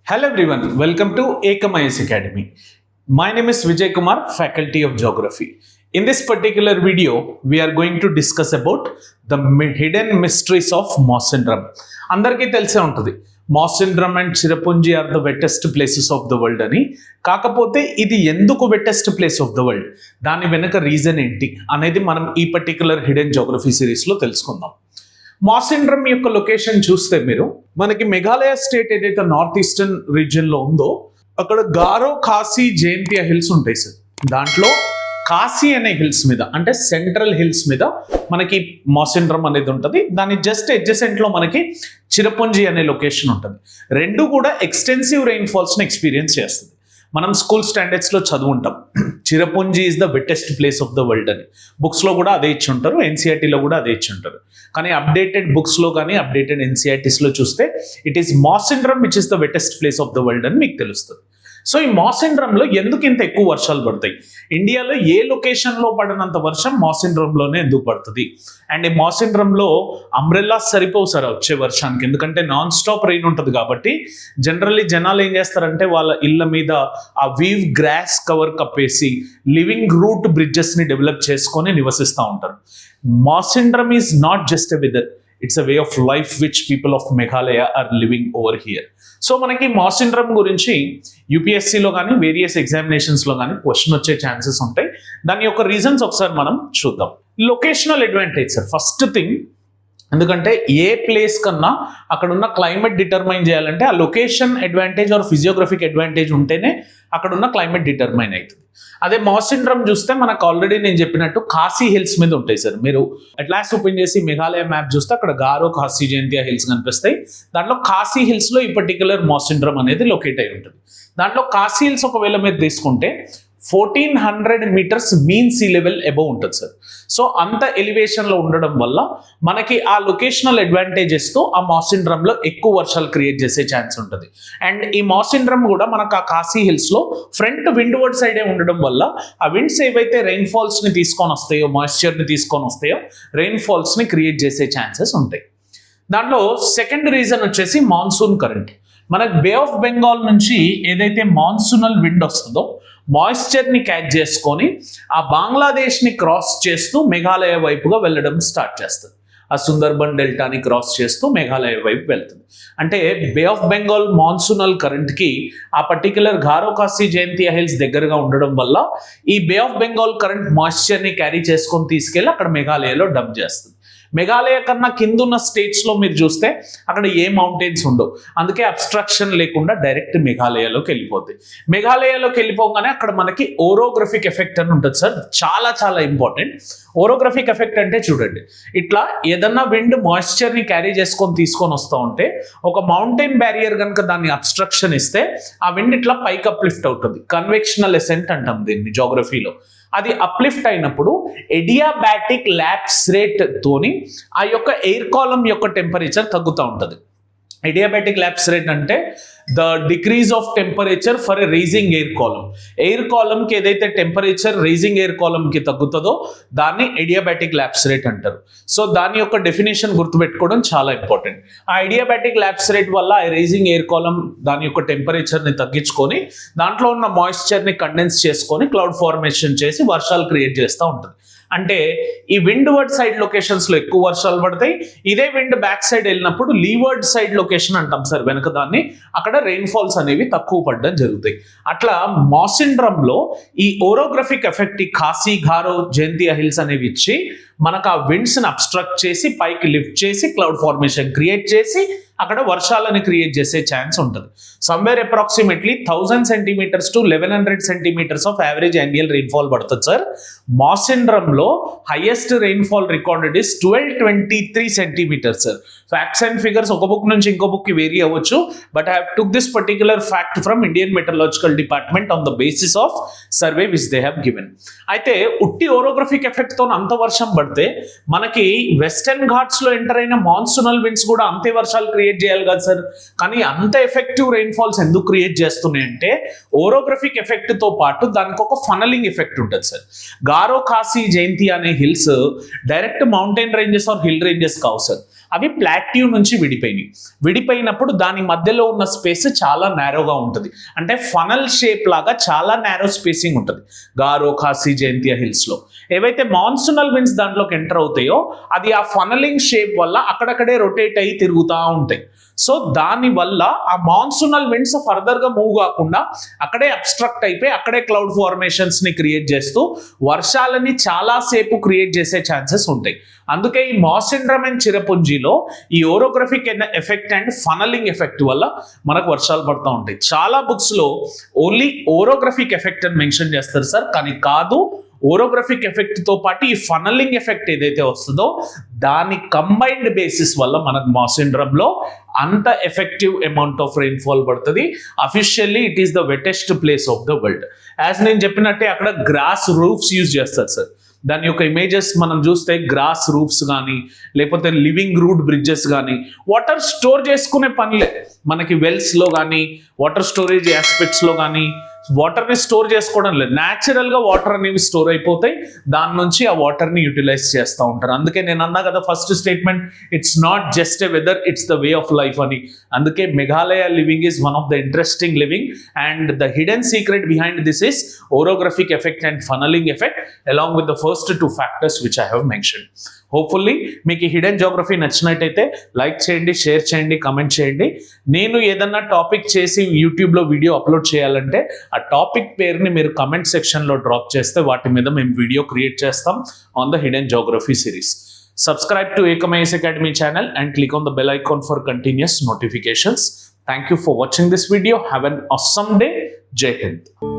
Hello everyone, welcome to Ekam IAS Academy. My name is Vijay Kumar, Faculty of Geography. In this particular video, we are going to discuss about the hidden mysteries of Moss Syndrome. అందరికీ తెలిసే ఉంటుంది Mawsynram and Cherrapunji are the wettest places of the world అని. కాకపోతే ఇది ఎందుకు wettest place of the world, దాని వెనుక reason ఏంటి అనేది మనం ఈ పర్టికులర్ హిడెన్ జోగ్రఫీ సిరీస్లో తెలుసుకుందాం. మాస్ సిండ్రమ్ యొక్క లొకేషన్ చూస్తే మీరు మనకి మేఘాలయ స్టేట్ ఏదైతే నార్త్ ఈస్టర్న్ రీజియన్లో ఉందో అక్కడ గారో ఖాసీ జయంతియా హిల్స్ ఉంటాయి సార్. దాంట్లో కాశీ అనే హిల్స్ మీద అంటే సెంట్రల్ హిల్స్ మీద మనకి మాస్ సిండ్రమ్ అనేది ఉంటుంది. దాని జస్ట్ అడ్జసెంట్లో మనకి చిరపుంజి అనే లొకేషన్ ఉంటుంది. రెండు కూడా ఎక్స్టెన్సివ్ రెయిన్ఫాల్స్ని ఎక్స్పీరియన్స్ చేస్తుంది. మనం స్కూల్ స్టాండర్డ్స్లో చదువుంటాం Cherrapunji is the wettest place of the world అని. బుక్స్లో కూడా అదే ఇచ్చి ఉంటారు, ఎన్సీఆర్టీలో కూడా అదే ఇచ్చి ఉంటారు. కానీ అప్డేటెడ్ బుక్స్లో కానీ అప్డేటెడ్ ఎన్సీఆర్టీస్లో చూస్తే it is Mawsynram which is the wettest place of the world అని మీకు తెలుస్తుంది. సో ఈ మాస్ సిండ్రమ్లో ఎందుకు ఇంత ఎక్కువ వర్షాలు పడతాయి, ఇండియాలో ఏ లొకేషన్లో పడినంత వర్షం మాస్ సిండ్రమ్లోనే ఎందుకు పడుతుంది, అండ్ ఈ మాస్ సిండ్రమ్లో అంబ్రెల్లాస్ సరిపోవు సార్ వచ్చే వర్షానికి, ఎందుకంటే నాన్ స్టాప్ రెయిన్ ఉంటుంది కాబట్టి జనరల్లీ జనాలు ఏం చేస్తారంటే వాళ్ళ ఇళ్ళ మీద ఆ వీవ్ గ్రాస్ కవర్ కప్పేసి లివింగ్ రూట్ బ్రిడ్జెస్ని డెవలప్ చేసుకొని నివసిస్తూ ఉంటారు. Mawsynram is not just a weather, it's a way of life which people of Meghalaya are living over here. So మనకి మాస్ సిండ్రమ్ గురించి యూపీఎస్సీలో కానీ వేరియస్ ఎగ్జామినేషన్స్లో కానీ క్వశ్చన్ వచ్చే ఛాన్సెస్ ఉంటాయి. దాని యొక్క రీజన్స్ ఒకసారి మనం చూద్దాం. Locational advantage sir first thing, ఎందుకంటే ఏ ప్లేస్ కన్నా అక్కడ ఉన్న క్లైమేట్ డిటర్మైన్ చేయాలంటే ఆ location advantage are physiographic advantage ఉంటేనే అక్కడ ఉన్న క్లైమేట్ డిటర్మైన్ అవుతుంది. అదే మాస్ సిండ్రమ్ చూస్తే మనకు ఆల్రెడీ నేను చెప్పినట్టు ఖాసీ హిల్స్ మీద ఉంటాయి సార్. మీరు అట్లాస్ ఓపెన్ చేసి మేఘాలయ మ్యాప్ చూస్తే అక్కడ గారో ఖాసీ జయంతియా హిల్స్ కనిపిస్తాయి. దాంట్లో ఖాసీ హిల్స్లో ఈ పర్టికులర్ మాస్ సిండ్రమ్ అనేది లొకేట్ అయి ఉంటుంది. దాంట్లో ఖాసీ హిల్స్ ఒకవేళ మీరు తీసుకుంటే 1400 metres mean sea level above ఉంటుంది సార్. సో అంత ఎలివేషన్లో ఉండడం వల్ల మనకి ఆ లొకేషనల్ అడ్వాంటేజెస్తో ఆ మాస్ సిండ్రమ్లో ఎక్కువ వర్షాలు క్రియేట్ చేసే ఛాన్స్ ఉంటుంది. అండ్ ఈ మాస్ సిండ్రమ్ కూడా మనకు ఆ ఖాసీ హిల్స్లో ఫ్రంట్ విండ్వర్డ్ సైడే ఉండడం వల్ల ఆ విండ్స్ ఏవైతే రెయిన్ఫాల్స్ని తీసుకొని వస్తాయో, మాయిశ్చర్ని తీసుకొని వస్తాయో, రెయిన్ఫాల్స్ని క్రియేట్ చేసే ఛాన్సెస్ ఉంటాయి. దాంట్లో సెకండ్ రీజన్ వచ్చేసి మాన్సూన్ కరెంట్. మనకు బే ఆఫ్ బెంగాల్ నుంచి ఏదైతే మాన్సూనల్ విండ్ వస్తుందో మాయిశ్చర్ని క్యాచ్ చేసుకొని ఆ బంగ్లాదేశ్ని క్రాస్ చేస్తూ మేఘాలయ వైపుగా వెళ్ళడం స్టార్ట్ చేస్తుంది. ఆ సుందర్బన్ డెల్టాని క్రాస్ చేస్తూ మేఘాలయ వైపు వెళ్తుంది. అంటే బే ఆఫ్ బెంగాల్ మాన్సూనల్ కరెంట్కి ఆ పర్టికులర్ గారో ఖాసీ జయంతియా హిల్స్ దగ్గరగా ఉండడం వల్ల ఈ బే ఆఫ్ బెంగాల్ కరెంట్ మాయిశ్చర్ని క్యారీ చేసుకొని తీసుకెళ్ళి అక్కడ మేఘాలయలో డంప్ చేస్తుంది. మేఘాలయ కన్నా కిందున్న స్టేట్స్లో మీరు చూస్తే అక్కడ ఏ మౌంటైన్స్ ఉండవు, అందుకే అబ్స్ట్రక్షన్ లేకుండా డైరెక్ట్ మేఘాలయలోకి వెళ్ళిపోతాయి. మేఘాలయలోకి వెళ్ళిపోగానే అక్కడ మనకి ఓరోగ్రఫిక్ ఎఫెక్ట్ అని ఉంటుంది సార్, చాలా చాలా ఇంపార్టెంట్. ఓరోగ్రఫిక్ ఎఫెక్ట్ అంటే చూడండి, ఇట్లా ఏదన్నా విండ్ మాయిశ్చర్ని క్యారీ చేసుకొని తీసుకొని వస్తూ ఉంటే ఒక మౌంటైన్ బ్యారియర్ కనుక దాన్ని అబ్స్ట్రక్షన్ ఇస్తే ఆ విండ్ ఇట్లా పైకి అప్లిఫ్ట్ అవుతుంది. కన్వెక్షనల్ ఎసెంట్ అంటాం దీన్ని జోగ్రఫీలో. అది అప్లిఫ్ట్ అయినప్పుడు ఎడియాబాటిక్ ల్యాప్స్ రేట్ తోని ఆ యొక్క ఎయిర్ కాలమ్ యొక్క టెంపరేచర్ తగ్గుతూ ఉంటుంది. ఎడియాబాటిక్ ల్యాప్స్ రేట్ అంటే the decrease of temperature for a rising air column. Air కాలమ్కి ఏదైతే టెంపరేచర్ రైజింగ్ ఎయిర్ కాలమ్కి తగ్గుతుందో దాన్ని ఎడియాబాటిక్ ల్యాప్స్ రేట్ అంటారు. సో దాని యొక్క డెఫినేషన్ గుర్తుపెట్టుకోవడం చాలా ఇంపార్టెంట్. ఆ ఎడియాబాటిక్ ల్యాప్స్ రేట్ వల్ల ఆ రైజింగ్ ఎయిర్ కాలమ్ దాని యొక్క టెంపరేచర్ని తగ్గించుకొని దాంట్లో ఉన్న మాయిశ్చర్ని కండెన్స్ చేసుకొని క్లౌడ్ ఫార్మేషన్ చేసి వర్షాలు క్రియేట్ చేస్తూ ఉంటుంది. అంటే ఈ విండ్వర్డ్ సైడ్ లొకేషన్స్లో ఎక్కువ వర్షాలు పడతాయి. ఇదే విండ్ బ్యాక్ సైడ్ వెళ్ళినప్పుడు లీవర్డ్ సైడ్ లొకేషన్ అంటాం సార్ వెనక దాన్ని, అక్కడ రెయిన్ఫాల్స్ అనేవి తక్కువ పడడం జరుగుతాయి. అట్లా మాస్ సిండ్రమ్లో ఈ ఓరోగ్రఫిక్ ఎఫెక్ట్ ఈ ఖాసీ గారో జయంతియా హిల్స్ అనేవి ఇచ్చి మనకు ఆ విండ్స్ని అబ్స్ట్రక్ట్ చేసి పైకి లిఫ్ట్ చేసి క్లౌడ్ ఫార్మేషన్ క్రియేట్ చేసి అక్కడ వర్షాలను క్రియేట్ చేసే ఛాన్స్ ఉంటుంది. Somewhere approximately 1000 centimetres to 1100 centimetres of average annual rainfall పడుతుంది సార్. మాస్ సిండ్రమ్లో highest rainfall recorded is 1223 centimetres sir. Facts and figures ఒక బుక్ నుంచి ఇంకో బుక్కి వేరీ అవ్వచ్చు, but I took this particular fact from Indian meteorological department on the basis of survey which they have given. అయితే ఉట్టి orographic ఎఫెక్ట్తో అంత వర్షం పడితే మనకి వెస్టర్న్ ఘాట్స్లో ఎంటర్ అయిన మాన్సూనల్ విండ్స్ కూడా అంతే వర్షాలు క్రియేట్ చేయాలి కదా సార్. కానీ అంత ఎఫెక్టివ్ రెయిన్ఫాల్స్ ఎందుకు క్రియేట్ చేస్తున్నాయి అంటే ఓరోగ్రఫిక్ ఎఫెక్ట్తో పాటు దానికి ఒక ఫనలింగ్ ఎఫెక్ట్ ఉంటుంది సార్. గారో ఖాసీ జయంతి అనే hills direct mountain ranges or hill ranges కావు సార్. అవి ప్లాట్యూ నుంచి విడిపోయినప్పుడు దాని మధ్యలో ఉన్న స్పేస్ చాలా నేరోగా ఉంటుంది. అంటే ఫనల్ షేప్ లాగా చాలా నేరో స్పేసింగ్ ఉంటుంది గారో ఖాసీ జయంతియా హిల్స్లో. ఏవైతే మాన్సూనల్ విండ్స్ దాంట్లోకి ఎంటర్ అవుతాయో అది ఆ ఫనలింగ్ షేప్ వల్ల అక్కడక్కడే రొటేట్ అయ్యి తిరుగుతూ ఉంటాయి. సో దానివల్ల ఆ మాన్సూనల్ విండ్స్ ఫర్దర్గా మూవ్ కాకుండా అక్కడే అబ్స్ట్రక్ట్ అయిపోయి అక్కడే క్లౌడ్ ఫార్మేషన్స్ని క్రియేట్ చేస్తూ వర్షాలని చాలాసేపు క్రియేట్ చేసే ఛాన్సెస్ ఉంటాయి. అందుకే ఈ మాస్ సిండ్రోమ్ అండ్ చిరపుంజిలో ఈ orographic effect and funnelling effect వల్ల మనకు వర్షాలు పడుతూ ఉంటాయి. చాలా బుక్స్లో ఓన్లీ ఓరోగ్రఫిక్ ఎఫెక్ట్ అని మెన్షన్ చేస్తారు సార్, కానీ కాదు. ఓరోగ్రఫిక్ ఎఫెక్ట్తో పాటు ఈ ఫనలింగ్ ఎఫెక్ట్ ఏదైతే వస్తుందో దాని కంబైన్డ్ బేసిస్ వల్ల మనకు మాస్ సిండ్రోమ్లో అంత ఎఫెక్టివ్ అమౌంట్ ఆఫ్ రెయిన్ఫాల్ పడుతుంది. Officially it is the wettest place of the world. As నేను చెప్పినట్టే అక్కడ గ్రాస్ రూఫ్స్ యూజ్ చేస్తారు సార్. దాని యొక్క ఇమేజెస్ మనం చూస్తే గ్రాస్ రూఫ్స్ కానీ లేకపోతే లివింగ్ రూట్ బ్రిడ్జెస్ కానీ వాటర్ స్టోర్ చేసుకునే పనిలే. మనకి వెల్స్లో కానీ వాటర్ స్టోరేజ్ ఆస్పెక్ట్స్లో కానీ వాటర్ని స్టోర్ చేసుకోవడం లేదు. న్యాచురల్గా వాటర్ అనేవి స్టోర్ అయిపోతాయి, దాని నుంచి ఆ వాటర్ని యూటిలైజ్ చేస్తూ ఉంటారు. అందుకే నేను అన్నా కదా first statement, it's not just a weather, it's the way of life అని. అందుకే Meghalaya living is one of the interesting living and the hidden secret behind this is orographic effect and funnelling effect along with the first 2 factors which I have mention. Hopefully మీకు ఈ hidden geography నచ్చినట్టయితే like చేయండి, share చేయండి, comment చేయండి. నేను ఏదన్నా topic చేసి యూట్యూబ్లో వీడియో అప్లోడ్ చేయాలంటే ఆ టాపిక్ పేరుని మీరు కమెంట్ సెక్షన్లో డ్రాప్ చేస్తే వాటి మీద మేము వీడియో క్రియేట్ చేస్తాం on the hidden geography series. Subscribe to Ekam IAS Academy channel and click on the bell icon for continuous notifications. Thank you for watching this video. Have an awesome day. Jai Hind.